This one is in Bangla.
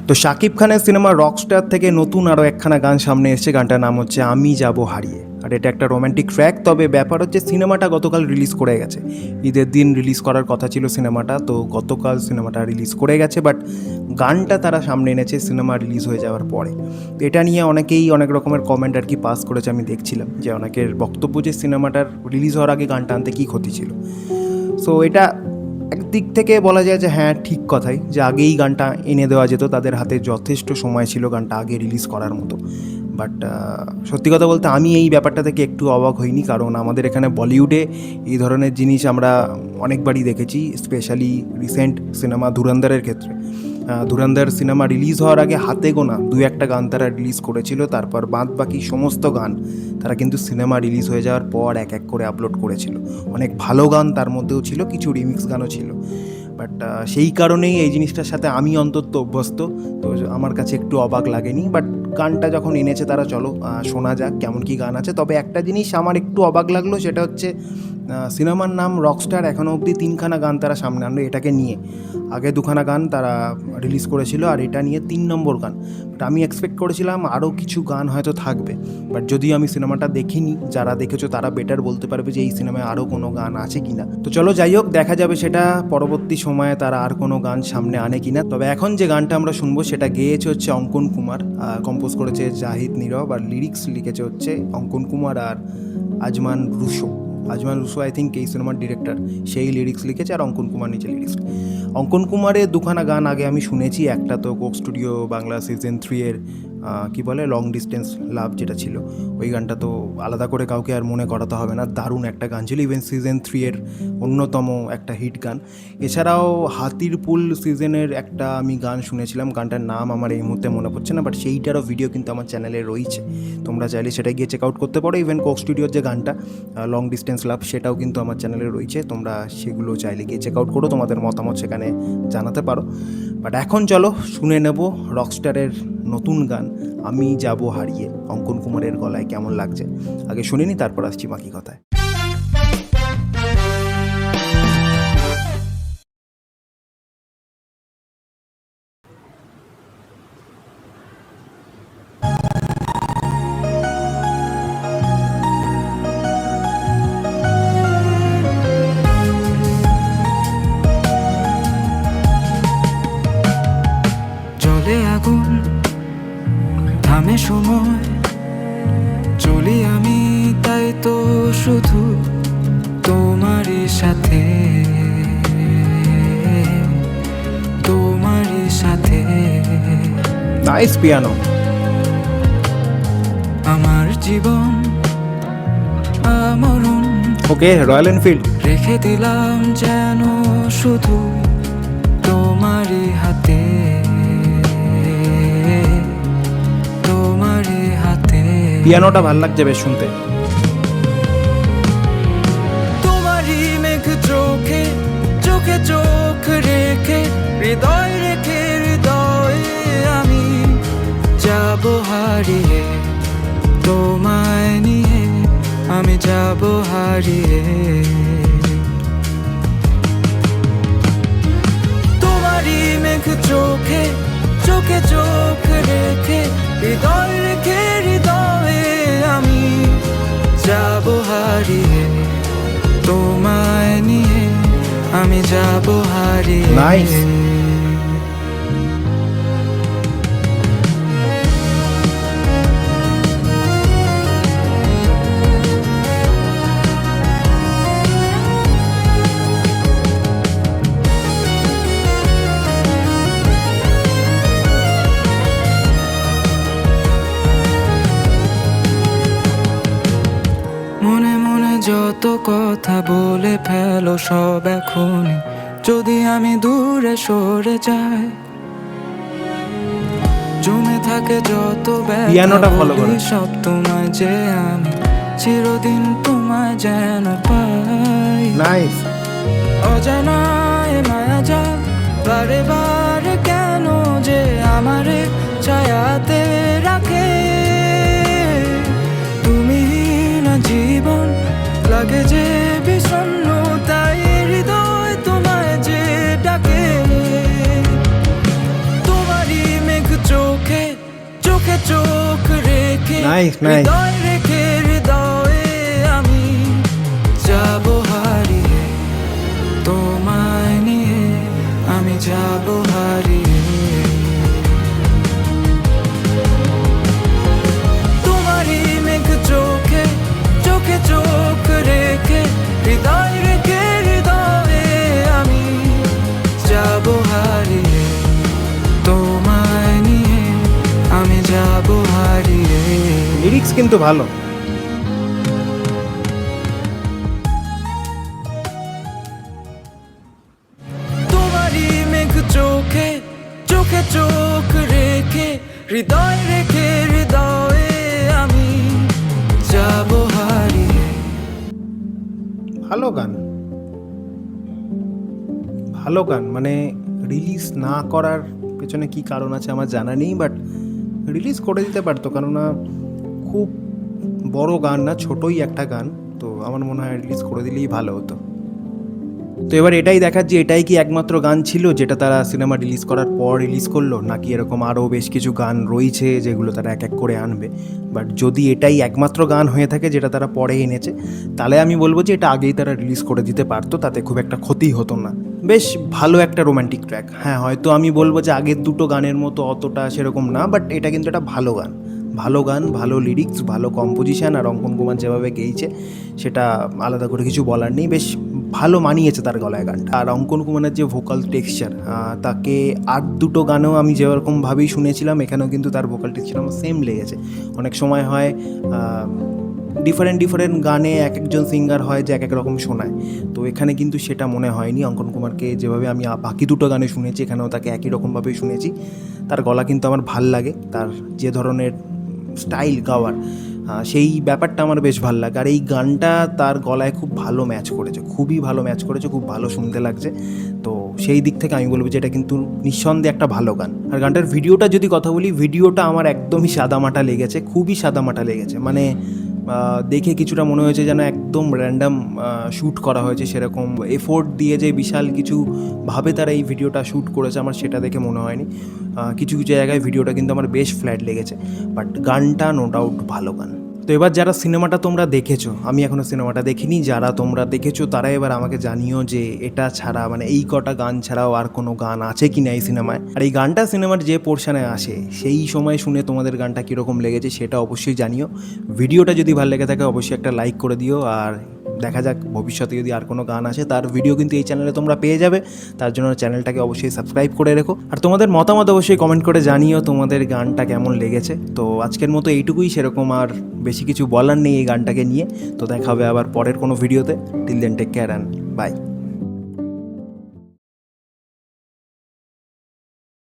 তো শাকিব খানের সিনেমা রকস্টার থেকে নতুন আরও একখানা গান সামনে এসেছে। গানটার নাম হচ্ছে আমি যাব হারিয়ে। আর এটা একটা রোম্যান্টিক ট্র্যাক। তবে ব্যাপার হচ্ছে সিনেমাটা গতকাল রিলিজ করে গেছে, ঈদের দিন রিলিজ করার কথা ছিল সিনেমাটা, তো গতকাল সিনেমাটা রিলিজ করে গেছে। বাট গানটা তারা সামনে এনেছে সিনেমা রিলিজ হয়ে যাওয়ার পরে। এটা নিয়ে অনেকেই অনেক রকমের কমেন্ট আর কি পাস করেছে। আমি দেখছিলাম যে অনেকের বক্তব্য যে সিনেমাটার রিলিজ হওয়ার আগে গানটা আনতে কী ক্ষতি ছিল। সো এটা একদিক থেকে বলা যায় যে হ্যাঁ, ঠিক কথাই, যে আগেই গানটা এনে দেওয়া যেত, তাদের হাতে যথেষ্ট সময় ছিল গানটা আগে রিলিজ করার মতো। বাট সত্যি কথা বলতে আমি এই ব্যাপারটা থেকে একটু অবাক হইনি, কারণ আমাদের এখানে বলিউডে এই ধরনের জিনিস আমরা অনেকবারই দেখেছি, স্পেশালি রিসেন্ট সিনেমা ধুরন্ধরের ক্ষেত্রে। ধুরন্ধর সিনেমা রিলিজ হওয়ার আগে হাতে গোনা দু একটা গান তারা রিলিজ করেছিল, তারপর বাদ বাকি সমস্ত গান তারা কিন্তু সিনেমা রিলিজ হয়ে যাওয়ার পর এক এক করে আপলোড করেছিল। অনেক ভালো গান তার মধ্যেও ছিল, কিছু রিমিক্স গানও ছিল। বাট সেই কারণেই এই জিনিসটার সাথে আমি অন্তত অভ্যস্ত, তো আমার কাছে একটু অবাক লাগেনি। বাট গানটা যখন এনেছে তারা, চলো শোনা যাক কেমন কী গান আছে। তবে একটা জিনিস আমার একটু অবাক লাগলো, সেটা হচ্ছে সিনেমার নাম রকস্টার, এখনও অবধি 3খানা গান তারা সামনে আনলো এটাকে নিয়ে। আগে 2খানা গান তারা রিলিজ করেছিল, আর এটা নিয়ে 3 নম্বর গান। বাট আমি এক্সপেক্ট করেছিলাম আরও কিছু গান হয়তো থাকবে। বাট যদিও আমি সিনেমাটা দেখিনি, যারা দেখেছো তারা বেটার বলতে পারবে যে এই সিনেমায় আরও কোনো গান আছে কিনা। তো চলো যাই হোক, দেখা যাবে সেটা পরবর্তী সময়ে তারা আর কোনো গান সামনে আনে কিনা। তবে এখন যে গানটা আমরা শুনবো সেটা গেয়েছে হচ্ছে অঙ্কন কুমার, কম্পোজ করেছে জাহিদ নীরব, আর লিরিক্স লিখেছে হচ্ছে অঙ্কন কুমার আর আজমান রুশো। আজমান রুশো আই থিঙ্ক এই সিনেমার ডিরেক্টর, সেই লিরিক্স লিখেছে, আর অঙ্কন কুমার নিচে লিরিক্স। অঙ্কন কুমারের 2খানা গান আগে আমি শুনেছি। একটা তো কোক স্টুডিও বাংলা সিজন 3 এর কী বলে লং ডিস্টেন্স লাভ যেটা ছিল, ওই গানটা তো আলাদা করে কাউকে আর মনে করাতে হবে না, দারুণ একটা গান ছিল, ইভেন সিজন 3 এর অন্যতম একটা হিট গান। এছাড়াও হাতির পুল সিজনের একটা আমি গান শুনেছিলাম, গানটার নাম আমার এই মুহূর্তে মনে পড়ছে না, বাট সেইটারও ভিডিও কিন্তু আমার চ্যানেলে রয়েছে, তোমরা চাইলে সেটা গিয়ে চেক আউট করতে পারো। ইভেন কোক স্টুডিওর যে গানটা লং ডিস্টেন্স লাভ, সেটাও কিন্তু আমার চ্যানেলে রয়েছে, তোমরা সেগুলো চাইলে গিয়ে চেক আউট করো, তোমাদের মতামত সেখানে জানাতে পারো। বাট এখন চলো শুনে নেব রকস্টারের নতুন গান আমি যাব হারিয়ে, অঙ্কন কুমারের গলায় কেমন লাগছে আগে শুনে নি, তারপর আসছি বাকি কথায়। জলে আগুন থামে সময়, চলি আমি তাই তো শুধু তোমারই সাথে, তোমারই সাথে। Nice piano. আমার জীবন আমরণ ওকে, রয়্যাল এনফিল্ড। রেখে দিলাম যেন শুধু তোমারই হাতে, তোমারই হাতে। পিয়ানোটা ভাল লাগছে বেশ শুনতে। তোমারই মেঘ চোখে চোখে চোখ রেখে, হৃদয় রেখে হৃদয়ে আমি যাব হারিয়ে, তোমায় নিয়ে আমি যাব হারিয়ে। তোমারই মেঘ চোখে চোখে চোখ রেখে, হৃদয় রেখে হৃদয়ে আমি যাব হারিয়ে, তোমায় নিয়ে আমি যাব হারিয়ে। নাইস। মনে মনে যত কথা বলে ফেলো সব এখন, যদি আমি দূরে সরে যাই, জমে থাকে যত পিয়ানোটা follow করো। ব্যথা সব তোমায় যে আমি চিরদিন তোমায় যেন পাই। নাইস। অজানায় মায়া জাল বারে বারে কেন যে আমারে ছায়াতে রাখে, তুমি না জীবন লাগে যে বিষণ্ণতায়, হৃদয় তোমায় যে ডাকে। তোমারই মেঘ চোখে চোখ রেখে Nice, nice. হৃদয় রেখে হৃদয়ে আমি যাব হারিয়ে, তোমায় নিয়ে আমি যাব হারিয়ে। তোমারই মেঘ চোখে চোখে চোখ রেখে হৃদয় রেখে হৃদয়ে আমি যাব হারিয়ে, তোমায় নিয়ে আমি যাব হারিয়ে। লিরিক্স কিন্তু ভালো। তোমারই মেঘ চোখে চোখে চোখ রেখে হৃদয় রেখে হৃদয়ে আমি যাব হারিয়ে। ভালো গান, ভালো গান। মানে রিলিজ না করার পেছনে কি কারণ আছে আমার জানা নেই, বাট রিলিজ করে দিতে পারতো, কেননা খুব বড় গান না, ছোটই একটা গান, তো আমার মনে হয় রিলিজ করে দিলেই ভালো হতো। তো এবার এটাই দেখার যে এটাই কি একমাত্র গান ছিল যেটা তারা সিনেমা রিলিজ করার পর রিলিজ করলো, নাকি এরকম আরও বেশ কিছু গান রয়েছে যেগুলো তারা এক এক করে আনবে। বাট যদি এটাই একমাত্র গান হয়ে থাকে যেটা তারা পরে এনেছে, তাহলে আমি বলবো যে এটা আগেই তারা রিলিজ করে দিতে পারতো, তাতে খুব একটা ক্ষতি হতো না। বেশ ভালো একটা রোম্যান্টিক ট্র্যাক। হ্যাঁ, হয়তো আমি বলবো যে আগের দুটো গানের মতো অতটা সেরকম না, বাট এটা কিন্তু একটা ভালো গান, ভালো গান, ভালো লিরিক্স, ভালো কম্পোজিশন, আর অঙ্কন কুমার যেভাবে গেয়েছে সেটা আলাদা করে কিছু বলার নেই। বেশ ভালো মানিয়েছে তার গলায় গানটা। আর অঙ্কন কুমারের যে ভোকাল টেক্সচার, তাকে আর দুটো গানেও আমি যেরকমভাবেই শুনেছিলাম, এখানেও কিন্তু তার ভোকাল টেক্সচার আমার সেম লেগেছে। অনেক সময় হয় ডিফারেন্ট ডিফারেন্ট গানে এক একজন সিঙ্গার হয় যে এক এক রকম শোনায়, তো এখানে কিন্তু সেটা মনে হয়নি। অঙ্কন কুমারকে যেভাবে আমি বাকি দুটো গানে শুনেছি, এখানেও তাকে একই রকমভাবেই শুনেছি। তার গলা কিন্তু আমার ভাল লাগে, তার যে ধরনের স্টাইল গাওয়ার, সেই ব্যাপারটা আমার বেশ ভালো লাগে। আর এই গানটা তার গলায় খুব ভালো ম্যাচ করেছে, খুবই ভালো ম্যাচ করেছে, খুব ভালো শুনতে লাগছে। তো সেই দিক থেকে আমি বলবো যে এটা কিন্তু নিঃসন্দেহে একটা ভালো গান। আর গানটার ভিডিওটা যদি কথা বলি, ভিডিওটা আমার একদমই সাদামাটা লেগেছে, খুবই সাদামাটা লেগেছে। মানে দেখে কিছুটা মনে হয়েছে যেন একদম র্যান্ডাম শ্যুট করা হয়েছে, সেরকম এফোর্ট দিয়ে যে বিশাল কিছু ভাবে তারা এই ভিডিওটা শ্যুট করেছে আমার সেটা দেখে মনে হয়নি। কিছু কিছু জায়গায় ভিডিওটা কিন্তু আমার বেশ ফ্ল্যাট লেগেছে, বাট গানটা নো ডাউট ভালো গান। তো এবার যারা সিনেমাটা তোমরা দেখেছো, আমি এখনও সিনেমাটা দেখিনি, যারা তোমরা দেখেছো তারা এবার আমাকে জানিও যে এটা ছাড়া, মানে এই কটা গান ছাড়াও আর কোনো গান আছে কি না এই সিনেমায়। আর এই গানটা সিনেমার যে পোর্শনে আসে সেই সময় শুনে তোমাদের গানটা কীরকম লেগেছে সেটা অবশ্যই জানিও। ভিডিওটা যদি ভালো লেগে থাকে অবশ্যই একটা লাইক করে দিও। আর দেখা যাক ভবিষ্যতে যদি আর কোনো গান আসে তার ভিডিও কিন্তু এই চ্যানেলে তোমরা পেয়ে যাবে, তার জন্য চ্যানেলটাকে অবশ্যই সাবস্ক্রাইব করে রেখো। আর তোমাদের মতামত অবশ্যই কমেন্ট করে জানিও তোমাদের গানটা কেমন লেগেছে। তো আজকের মতো এইটুকুই, সেরকম আর বেশি কিছু বলার নেই এই গানটাকে নিয়ে। তো দেখা হবে আবার পরের কোনো ভিডিওতে। Till then take care and by.